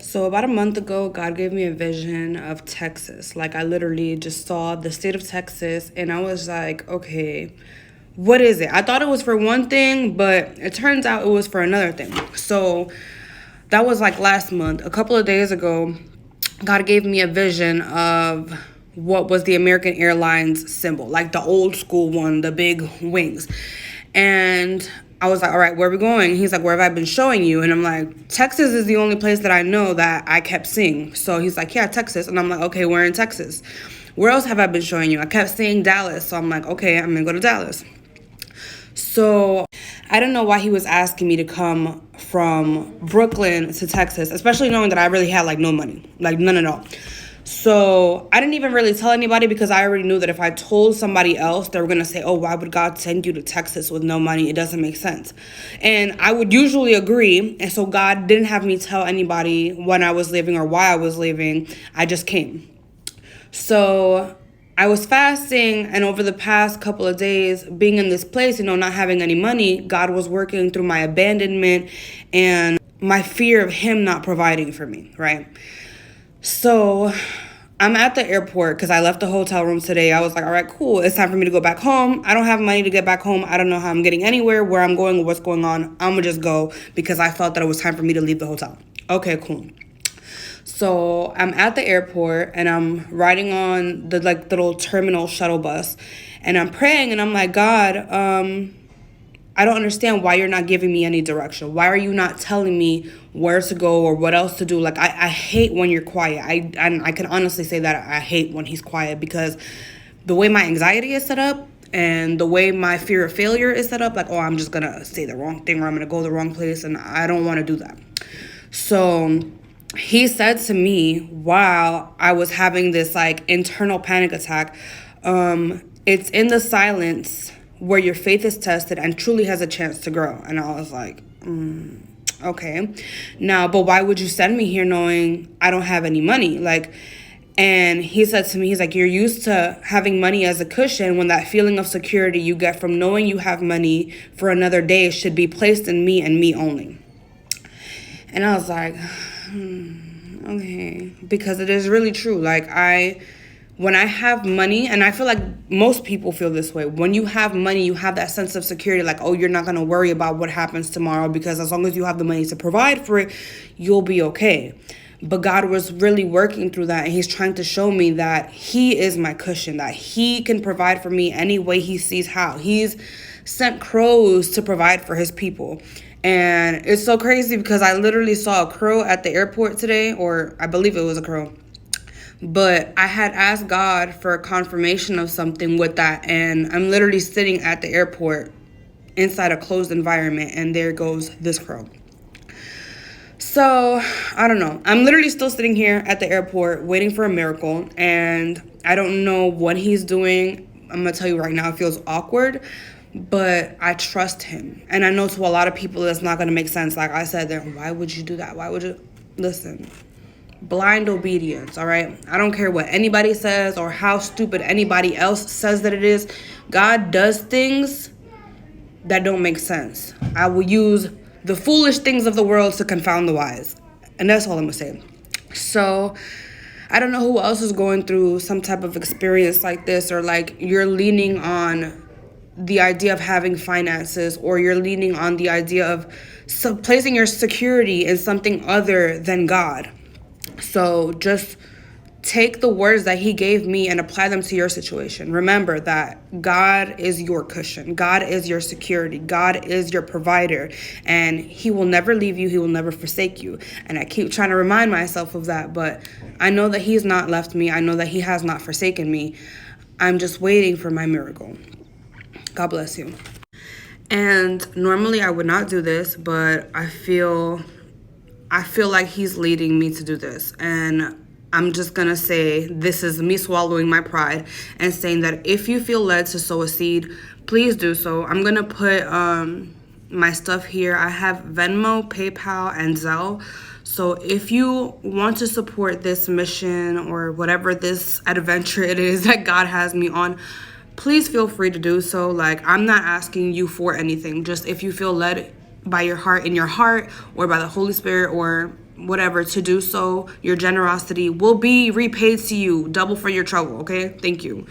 So about a month ago, God gave me a vision of Texas. Like I literally just saw the state of Texas and I was like, okay, what is it? I thought it was for one thing, but it turns out it was for another thing. So that was like last month. A couple of days ago, God gave me a vision of what was the American Airlines symbol, like the old school one, the big wings. And I was like, all right, where are we going? He's like, where have I been showing you? And I'm like, Texas is the only place that I know that I kept seeing. So he's like, yeah, Texas. And I'm like, okay, we're in Texas. Where else have I been showing you? I kept saying Dallas. So I'm like, okay, I'm going to go to Dallas. So I don't know why he was asking me to come from Brooklyn to Texas, especially knowing that I really had like no money, like none at all. So I didn't even really tell anybody because I already knew that if I told somebody else, they were going to say, oh, why would God send you to Texas with no money? It doesn't make sense. And I would usually agree. And so God didn't have me tell anybody when I was leaving or why I was leaving. I just came. So I was fasting, and over the past couple of days, being in this place, not having any money, God was working through my abandonment and my fear of Him not providing for me, right? So I'm at the airport because I left the hotel room today. I was like, all right, cool. It's time for me to go back home. I don't have money to get back home. I don't know how I'm getting anywhere, where I'm going, or what's going on. I'm going to just go because I felt that it was time for me to leave the hotel. Okay, cool. So I'm at the airport and I'm riding on the little terminal shuttle bus and I'm praying and I'm like, God, I don't understand why you're not giving me any direction. Why are you not telling me where to go or what else to do? Like, I hate when you're quiet. I can honestly say that I hate when he's quiet because the way my anxiety is set up and the way my fear of failure is set up, like, oh, I'm just going to say the wrong thing or I'm going to go the wrong place, and I don't want to do that. So he said to me while I was having this like internal panic attack, it's in the silence where your faith is tested and truly has a chance to grow. And I was like, okay. Now, but why would you send me here knowing I don't have any money? And he said to me, he's like, you're used to having money as a cushion when that feeling of security you get from knowing you have money for another day should be placed in me and me only. And I was like, okay, because it is really true. When I have money, and I feel like most people feel this way, when you have money, you have that sense of security, like, oh, you're not going to worry about what happens tomorrow because as long as you have the money to provide for it, you'll be okay. But God was really working through that, and He's trying to show me that He is my cushion, that He can provide for me any way He sees how. He's sent crows to provide for His people. And it's so crazy because I literally saw a crow at the airport today, or I believe it was a crow. But I had asked God for a confirmation of something with that. And I'm literally sitting at the airport inside a closed environment. And there goes this crow. So I don't know. I'm literally still sitting here at the airport waiting for a miracle. And I don't know what He's doing. I'm going to tell you right now, it feels awkward. But I trust Him. And I know to a lot of people that's not going to make sense. Like I said, then why would you do that? Why would you? Listen, blind obedience, all right? I don't care what anybody says or how stupid anybody else says that it is. God does things that don't make sense. I will use the foolish things of the world to confound the wise. And that's all I'm going to say. So I don't know who else is going through some type of experience like this, or like you're leaning on the idea of having finances, or you're leaning on the idea of placing your security in something other than God. So just take the words that He gave me and apply them to your situation. Remember that God is your cushion. God is your security. God is your provider. And He will never leave you. He will never forsake you. And I keep trying to remind myself of that. But I know that He's not left me. I know that He has not forsaken me. I'm just waiting for my miracle. God bless you. And normally I would not do this, but I feel like He's leading me to do this. And I'm just going to say this is me swallowing my pride and saying that if you feel led to sow a seed, please do so. I'm going to put my stuff here. I have Venmo, PayPal, and Zelle. So if you want to support this mission or whatever this adventure it is that God has me on, please feel free to do so. Like, I'm not asking you for anything. Just if you feel led by your heart, in your heart, or by the Holy Spirit, or whatever to do so, your generosity will be repaid to you double for your trouble. Okay, thank you.